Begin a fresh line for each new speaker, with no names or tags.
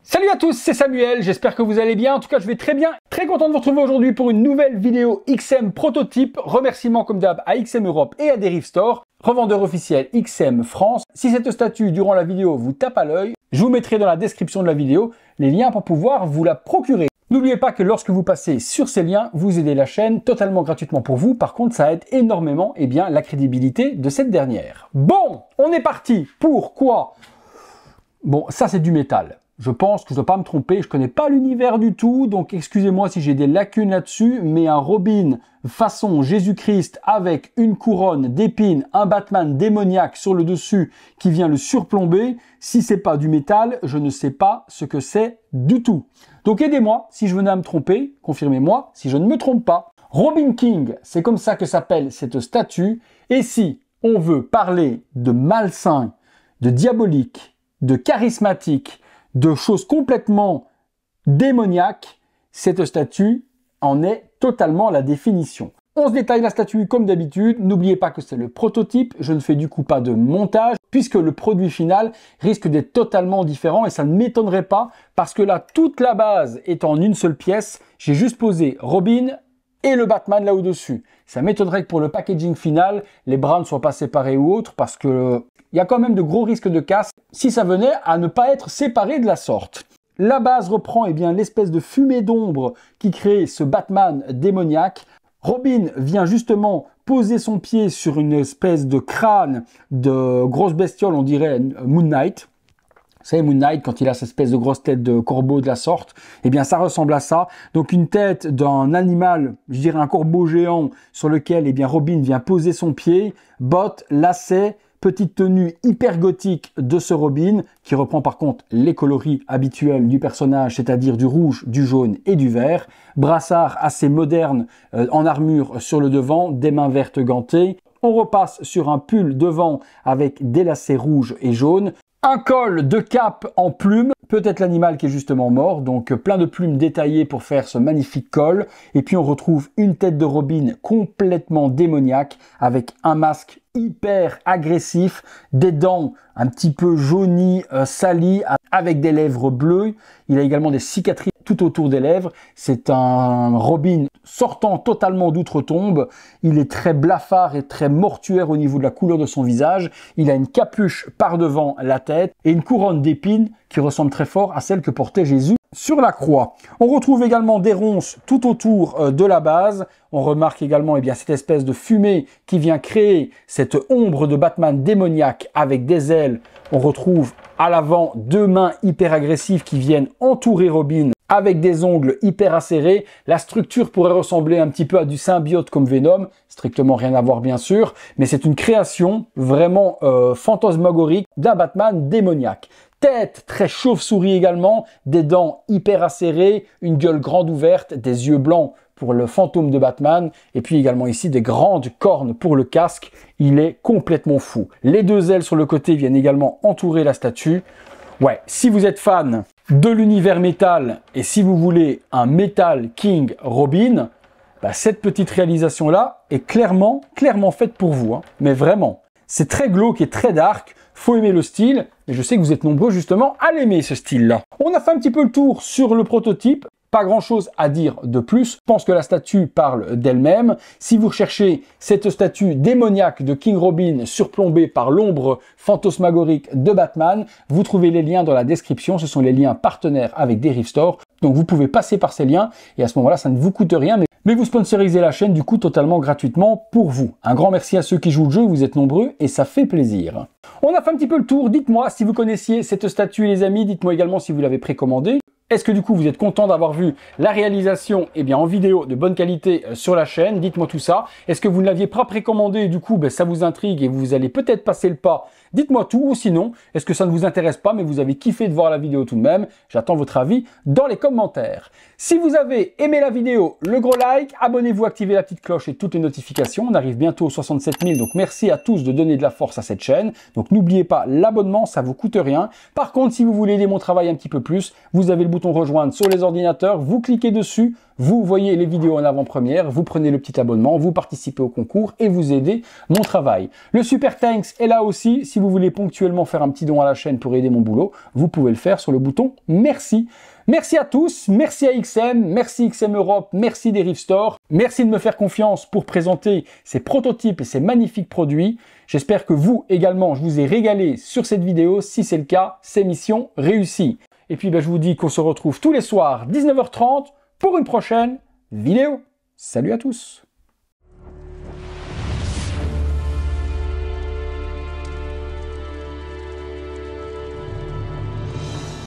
Salut à tous, c'est Samuel, j'espère que vous allez bien. En tout cas, je vais très bien. Très content de vous retrouver aujourd'hui pour une nouvelle vidéo XM prototype. Remerciements comme d'hab à XM Europe et à Derive Store, revendeur officiel XM France. Si cette statue durant la vidéo vous tape à l'œil, je vous mettrai dans la description de la vidéo les liens pour pouvoir vous la procurer. N'oubliez pas que lorsque vous passez sur ces liens, vous aidez la chaîne totalement gratuitement pour vous. Par contre, ça aide énormément la crédibilité de cette dernière. Bon, on est parti. Pourquoi? Bon, ça c'est du métal. Je pense que je ne dois pas me tromper, je connais pas l'univers du tout, donc excusez-moi si j'ai des lacunes là-dessus, mais un Robin façon Jésus-Christ avec une couronne d'épines, un Batman démoniaque sur le dessus qui vient le surplomber, si c'est pas du métal, je ne sais pas ce que c'est du tout. Donc aidez-moi si je venais à me tromper, confirmez-moi si je ne me trompe pas. Robin King, c'est comme ça que s'appelle cette statue, et si on veut parler de malsain, de diabolique, de charismatique, de choses complètement démoniaques, cette statue en est totalement la définition. On se détaille la statue comme d'habitude. N'oubliez pas que c'est le prototype. Je ne fais du coup pas de montage puisque le produit final risque d'être totalement différent et ça ne m'étonnerait pas parce que là, toute la base est en une seule pièce. J'ai juste posé Robin et le Batman là au-dessus. Ça m'étonnerait que pour le packaging final, les bras ne soient pas séparés ou autres parce que il y a quand même de gros risques de casse si ça venait à ne pas être séparé de la sorte. La base reprend l'espèce de fumée d'ombre qui crée ce Batman démoniaque. Robin vient justement poser son pied sur une espèce de crâne de grosse bestiole, on dirait Moon Knight. Vous savez, Moon Knight, quand il a cette espèce de grosse tête de corbeau de la sorte, ça ressemble à ça. Donc une tête d'un animal, je dirais un corbeau géant, sur lequel Robin vient poser son pied, bottes, lacets, petite tenue hyper gothique de ce Robin, qui reprend par contre les coloris habituels du personnage, c'est-à-dire du rouge, du jaune et du vert. Brassard assez moderne en armure sur le devant, des mains vertes gantées. On repasse sur un pull devant avec des lacets rouges et jaunes. Un col de cape en plumes, peut-être l'animal qui est justement mort, donc plein de plumes détaillées pour faire ce magnifique col. Et puis on retrouve une tête de Robin complètement démoniaque avec un masque hyper agressif, des dents un petit peu jaunies, salies, avec des lèvres bleues. Il a également des cicatrices tout autour des lèvres. C'est un Robin sortant totalement d'outre-tombe. Il est très blafard et très mortuaire au niveau de la couleur de son visage. Il a une capuche par devant la tête et une couronne d'épines qui ressemble très fort à celle que portait Jésus sur la croix. On retrouve également des ronces tout autour de la base. On remarque également cette espèce de fumée qui vient créer cette ombre de Batman démoniaque avec des ailes. On retrouve à l'avant deux mains hyper agressives qui viennent entourer Robin avec des ongles hyper acérés. La structure pourrait ressembler un petit peu à du symbiote comme Venom, strictement rien à voir bien sûr, mais c'est une création vraiment fantasmagorique d'un Batman démoniaque. Tête très chauve-souris également, des dents hyper acérées, une gueule grande ouverte, des yeux blancs pour le fantôme de Batman, et puis également ici des grandes cornes pour le casque. Il est complètement fou. Les deux ailes sur le côté viennent également entourer la statue. Ouais, si vous êtes fan de l'univers métal et si vous voulez un Metal King Robin, cette petite réalisation-là est clairement faite pour vous. Mais vraiment, c'est très glauque et très dark. Faut aimer le style, et je sais que vous êtes nombreux justement à l'aimer ce style-là. On a fait un petit peu le tour sur le prototype. Pas grand chose à dire de plus. Je pense que la statue parle d'elle-même. Si vous recherchez cette statue démoniaque de King Robin surplombée par l'ombre fantasmagorique de Batman, vous trouvez les liens dans la description. Ce sont les liens partenaires avec Derive Store. Donc vous pouvez passer par ces liens et à ce moment-là, ça ne vous coûte rien. Mais vous sponsorisez la chaîne du coup totalement gratuitement pour vous. Un grand merci à ceux qui jouent le jeu, vous êtes nombreux et ça fait plaisir. On a fait un petit peu le tour. Dites-moi si vous connaissiez cette statue les amis. Dites-moi également si vous l'avez précommandée. Est-ce que du coup vous êtes content d'avoir vu la réalisation en vidéo de bonne qualité sur la chaîne? Dites-moi tout ça. Est-ce que vous ne l'aviez pas précommandé et du coup ça vous intrigue et vous allez peut-être passer le pas? Dites-moi tout, ou sinon, est-ce que ça ne vous intéresse pas mais vous avez kiffé de voir la vidéo tout de même? J'attends votre avis dans les commentaires. Si vous avez aimé la vidéo, le gros like, abonnez-vous, activez la petite cloche et toutes les notifications. On arrive bientôt aux 67 000, donc merci à tous de donner de la force à cette chaîne. Donc n'oubliez pas l'abonnement, ça vous coûte rien. Par contre, si vous voulez aider mon travail un petit peu plus, vous avez le bouton bouton rejoindre sur les ordinateurs, vous cliquez dessus, vous voyez les vidéos en avant-première, vous prenez le petit abonnement, vous participez au concours et vous aidez mon travail. Le Super Thanks est là aussi, si vous voulez ponctuellement faire un petit don à la chaîne pour aider mon boulot, vous pouvez le faire sur le bouton merci. Merci à tous, merci à XM, merci XM Europe, merci Derive Store, merci de me faire confiance pour présenter ces prototypes et ces magnifiques produits. J'espère que vous également, je vous ai régalé sur cette vidéo. Si c'est le cas, c'est mission réussie. Et puis je vous dis qu'on se retrouve tous les soirs 19h30 pour une prochaine vidéo. Salut à tous!